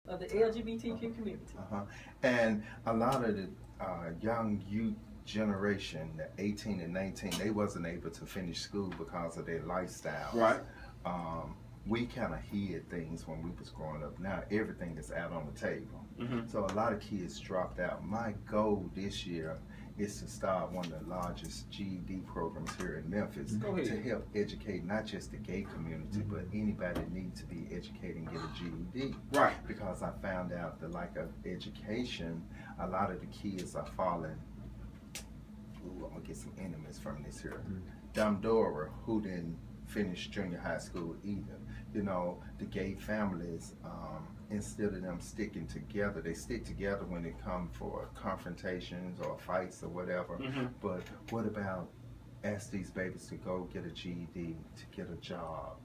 of the LGBTQ community. And a lot of the young youth generation, the 18 and 19, they wasn't able to finish school because of their lifestyle. Right. We kind of hid things when we was growing up. Now everything is out on the table. So a lot of kids dropped out. My goal this year is to start one of the largest GED programs here in Memphis to help educate not just the gay community, but anybody that needs to be educated and get a GED. Right. Because I found out the lack of education, a lot of the kids are falling. Ooh, I'm gonna get some enemies from this here. Dumb Dora, who didn't finish junior high school either. You know, the gay families, instead of them sticking together, they stick together when it comes for confrontations or fights or whatever. But what about ask these babies to go get a GED, to get a job,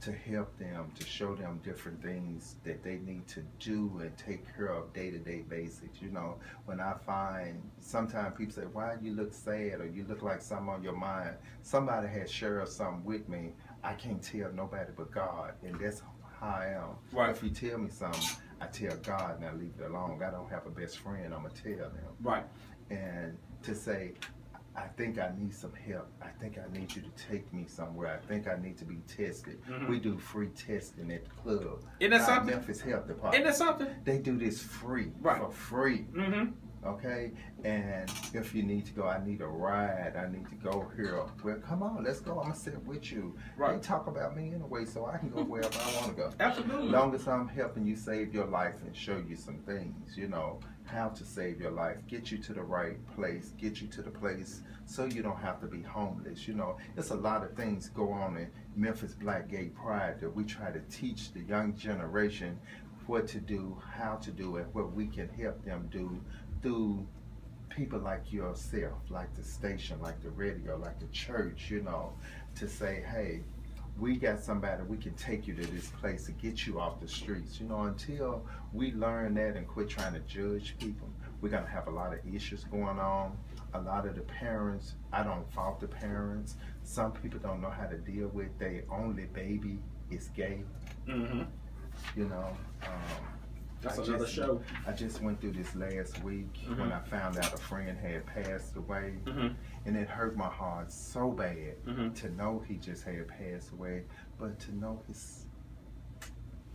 to help them, to show them different things that they need to do and take care of day-to-day basics. You know, when I find, sometimes people say, why you look sad or you look like something on your mind? Somebody has shared something with me. I can't tell nobody but God, and that's how I am. Right. If you tell me something, I tell God and I leave it alone. I don't have a best friend, I'm going to tell them. Right. And to say, I think I need some help. I think I need you to take me somewhere. I think I need to be tested. We do free testing at the club. Isn't that something? Memphis Health Department. Isn't that something? They do this free, for free. Okay? And if you need to go, I need a ride, I need to go here. Well, come on, let's go. I'm going to sit with you. Right. They talk about me anyway, so I can go wherever I want to go. Absolutely. As long as I'm helping you save your life and show you some things, you know, how to save your life, get you to the right place, get you to the place so you don't have to be homeless. You know, there's a lot of things go on in Memphis Black Gay Pride that we try to teach the young generation what to do, how to do it, what we can help them do through people like yourself, like the station, like the radio, like the church, you know, to say, hey, we got somebody, we can take you to this place to get you off the streets. You know, until we learn that and quit trying to judge people, we're going to have a lot of issues going on. A lot of the parents, I don't fault the parents. Some people don't know how to deal with their only baby is gay. You know, that's another show. I just went through this last week when I found out a friend had passed away, and it hurt my heart so bad to know he just had passed away, but to know his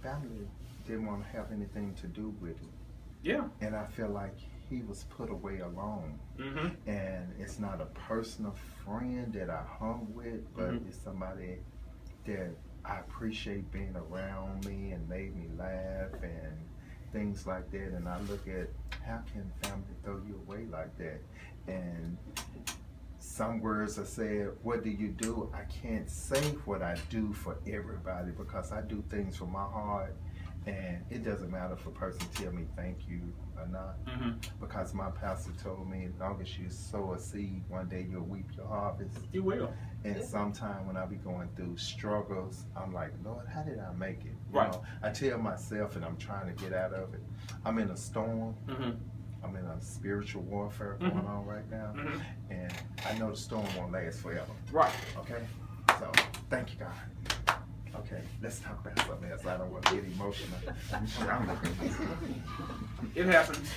family didn't want to have anything to do with it. Yeah. And I feel like he was put away alone. And it's not a personal friend that I hung with, but it's somebody that I appreciate being around me and made me laugh and things like that. And I look at, how can family throw you away like that? And some words are said, what do you do? I can't say what I do for everybody because I do things from my heart. And it doesn't matter if a person tell me thank you or not, because my pastor told me, as long as you sow a seed, one day you'll reap your harvest. You will. And sometimes when I be going through struggles, I'm like, Lord, how did I make it? You Right. know, I tell myself, and I'm trying to get out of it. I'm in a storm. I'm in a spiritual warfare going on right now, and I know the storm won't last forever. Right. Okay. So thank you, God. Okay, let's talk about something else. I don't want to get emotional. It happens.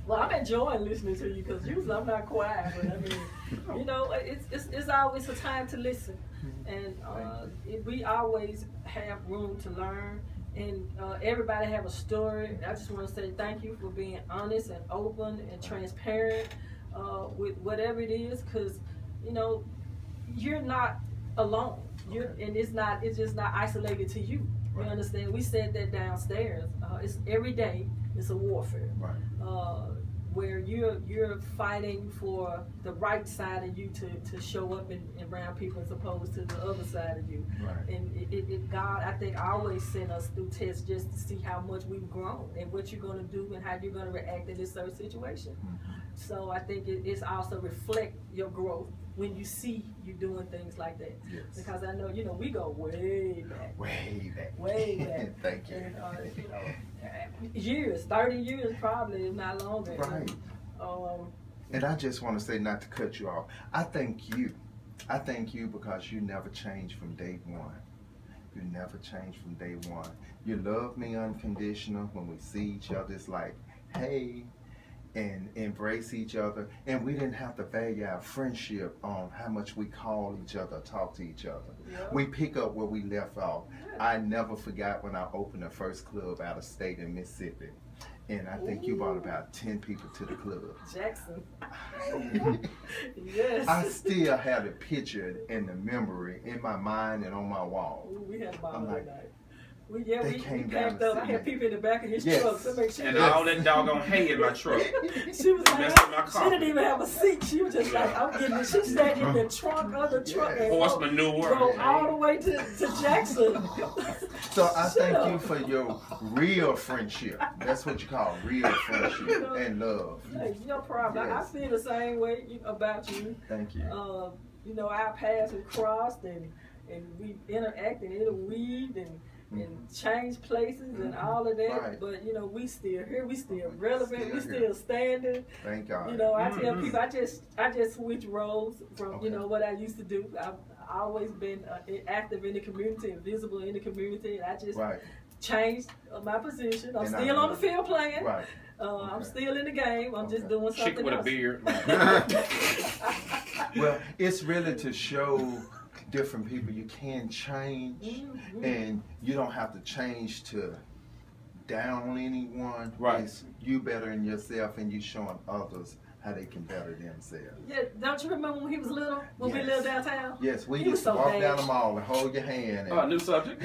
Well, I'm enjoying listening to you because usually I'm not quiet, but I mean, you know, it's always a time to listen, and we always have room to learn, and everybody have a story. I just want to say thank you for being honest and open and transparent with whatever it is, because you know, you're not alone. And it's just not isolated to you. You understand? We said that downstairs. It's every day. It's a warfare. Where you're fighting for the right side of you to show up and around people as opposed to the other side of you. And God, I think, always sent us through tests just to see how much we've grown and what you're going to do and how you're going to react in this certain situation. So I think it's also reflect your growth when you see you doing things like that. Because I know, you know, we go way back. Way back. Way back. Thank you. And, you know, years, 30 years probably, if not longer. Right. And I just want to say, not to cut you off, I thank you. I thank you because you never changed from day one. You never change from day one. You love me unconditional. When we see each other, it's like, hey, and embrace each other. And we didn't have to value our friendship on how much we call each other, talk to each other. Yep. We pick up where we left off. Yeah. I never forgot when I opened the first club out of state in Mississippi. And I think you brought about 10 people to the club. Jackson. Yes. I still have the picture and the memory in my mind and on my wall. Ooh, we had a ball that night. We came packed up. I had people in the back of his truck to make sure. And all that doggone hay in my truck. She was like, she didn't even have a seat. She was just like, I'm getting it. She sat in the trunk of the truck and horse manure. Go all the way to Jackson. So I thank you for your real friendship. That's what you call real friendship and love. Hey, no problem. Yes. I feel the same way about you. Thank you. You know, our paths have crossed and we interacted, interweaved and change places and all of that, right. But you know, we still here, we still relevant, we still standing. Thank God. You know, I tell people, I just switch roles from you know what I used to do. I've always been active in the community and visible in the community, and I just changed my position. I'm still on the field playing. Right. I'm still in the game. I'm just doing something Chick with else. A beard. Well, it's really to show different people you can change, and you don't have to change to down anyone. Right. It's you bettering yourself and you showing others how they can better themselves. Yeah, don't you remember when he was little, when we lived downtown? Yes, we used to walk down the mall and hold your hand. And new subject.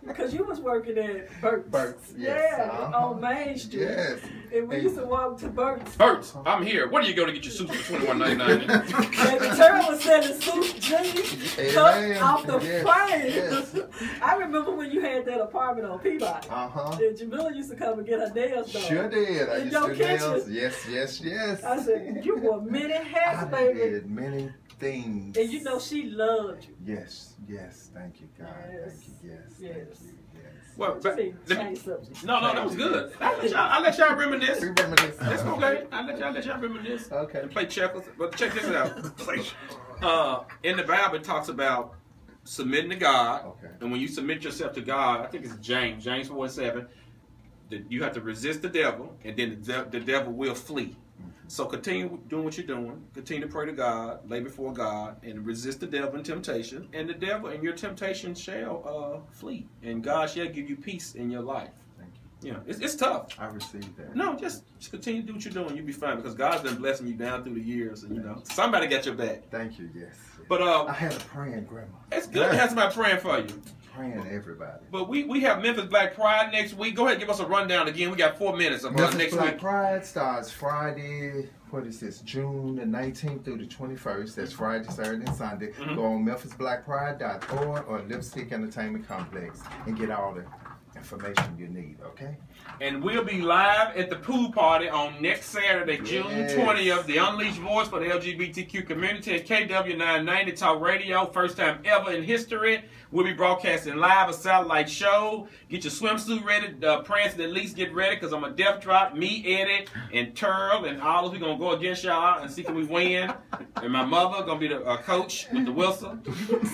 Because you was working at Burt's. Burt's, yes. Yeah, on Main Street. Yes. And we used to walk to Burt's. Burt's, I'm here. Where do you go to get your suits for $21.99? Baby, Terryl was selling suits, jeans, cups off the plane. Yes. I remember when you had that apartment on Peabody. And Jamila used to come and get her nails done. Sure did. I used to nails. Yes. I said, you wore many hats, baby. I did many things. And you know she loved you. Yes. Thank you, God. Yes. Thank you. Yes. Thank you. Yes. Well, no, that was good. I'll let y'all reminisce. That's okay. I'll let y'all reminisce. Okay. And play checkers. But check this out. In the Bible, it talks about submitting to God. Okay. And when you submit yourself to God, I think it's James 4:7. You have to resist the devil, and then the devil will flee. So continue doing what you're doing. Continue to pray to God, lay before God, and resist the devil and temptation. And the devil and your temptation shall flee. And God shall give you peace in your life. Thank you. Yeah, it's tough. I received that. No, just continue to do what you're doing. You'll be fine because God's been blessing you down through the years. And, you know, somebody got your back. Thank you, yes. But I had a praying grandma. It's good to have somebody praying for you. Praying everybody. But we have Memphis Black Pride next week. Go ahead and give us a rundown again. We got 4 minutes of Memphis next Black week. Pride starts Friday, what is this, June the 19th through the 21st. That's Friday, Saturday, and Sunday. Go on memphisblackpride.org or Lipstick Entertainment Complex and get all the information you need, okay? And we'll be live at the pool party on next Saturday, June 20th. The Unleashed Voice for the LGBTQ community at KW990 Talk Radio. First time ever in history. We'll be broadcasting live a satellite show. Get your swimsuit ready. Prancer, at least get ready because I'm a death drop. Me, Eddie, and Terrell, and all of us. We're going to go against y'all and see can we win. And my mother going to be the coach with the whistle.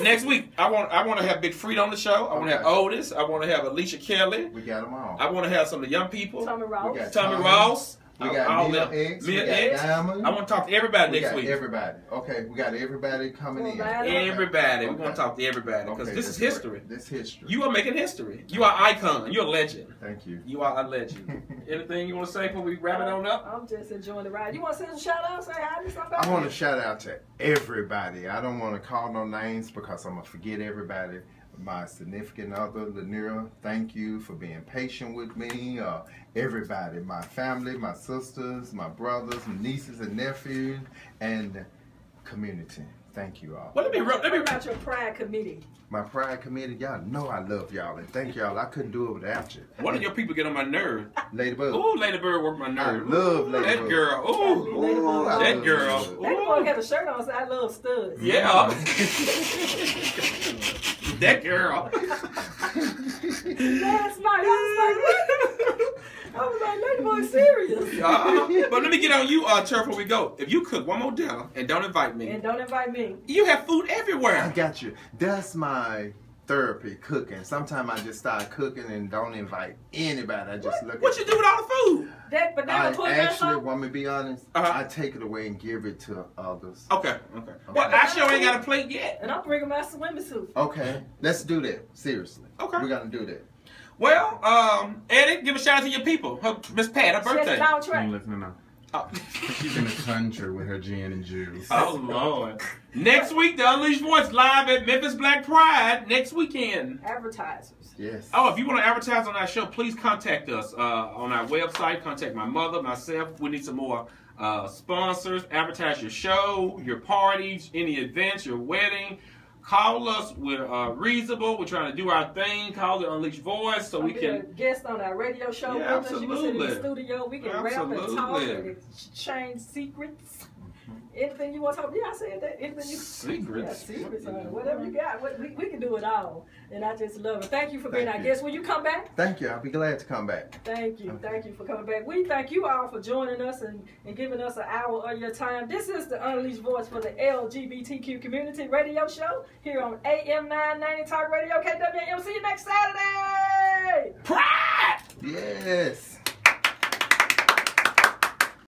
Next week, I want to have Big Freed on the show. I want to have Otis. I want to have Alicia Kelly. We got them all. I want to have some of the young people. Tommy Ross. Tommy Ross. We got Mia X. We got Diamond. I want to talk to everybody next week. Everybody. Okay, we got everybody coming in. Everybody. Okay. We want to talk to everybody because this is history. This is history. You are making history. You are icon. You're a legend. Thank you. You are a legend. Anything you want to say before we wrap it on up? I'm just enjoying the ride. You want to send a shout out? Say hi to somebody? I want to shout out to everybody. I don't want to call no names because I'm going to forget everybody. My significant other, Lanira, thank you for being patient with me. Everybody, my family, my sisters, my brothers, nieces and nephews, and community. Thank you all. Well, let me about your Pride Committee. My Pride Committee, y'all know I love y'all and thank y'all. I couldn't do it without you. One of your people get on my nerve. Ladybug. Ooh, Ladybug work my nerve. I love Ladybug. That girl. Ooh, that girl. Ladybug had a shirt on, so I love studs. Yeah. That girl. Last night, I was like, Ladybug's serious. But let me get on you, Terrell, before we go. If you cook one more dinner and don't invite me. And don't invite me. You have food everywhere. I got you. That's my therapy cooking. Sometimes I just start cooking and don't invite anybody. I just look What at you do with all the food? I actually, want me to be honest, I take it away and give it to others. Okay. Well, I sure ain't got a plate yet. And I'm bringing my swimming suit. Okay, let's do that. Seriously. Okay. We're going to do that. Well, Eddie, give a shout out to your people. Miss Pat, her birthday. She ain't listening now. Oh. She's in the country with her gin and juice. Oh, Lord. Next week, the Unleashed Voice live at Memphis Black Pride next weekend. Advertisers. Yes. Oh, if you want to advertise on our show, please contact us on our website. Contact my mother, myself. We need some more sponsors. Advertise your show, your parties, any events, your wedding. Call us. We're reasonable. We're trying to do our thing. Call the Unleashed Voice so we can a guest on our radio show. Yeah, with us. You can sit in the studio. We can rap and talk and exchange secrets. Anything you want to talk about? Yeah, I said that. Anything you secrets. Yeah, secrets. Whatever you got. We can do it all. And I just love it. Thank you for being our guest. Will you come back? Thank you. I'll be glad to come back. Thank you. Thank you for coming back. We thank you all for joining us and giving us an hour of your time. This is the Unleashed Voice for the LGBTQ Community Radio Show here on AM 990 Talk Radio KWM. See you next Saturday.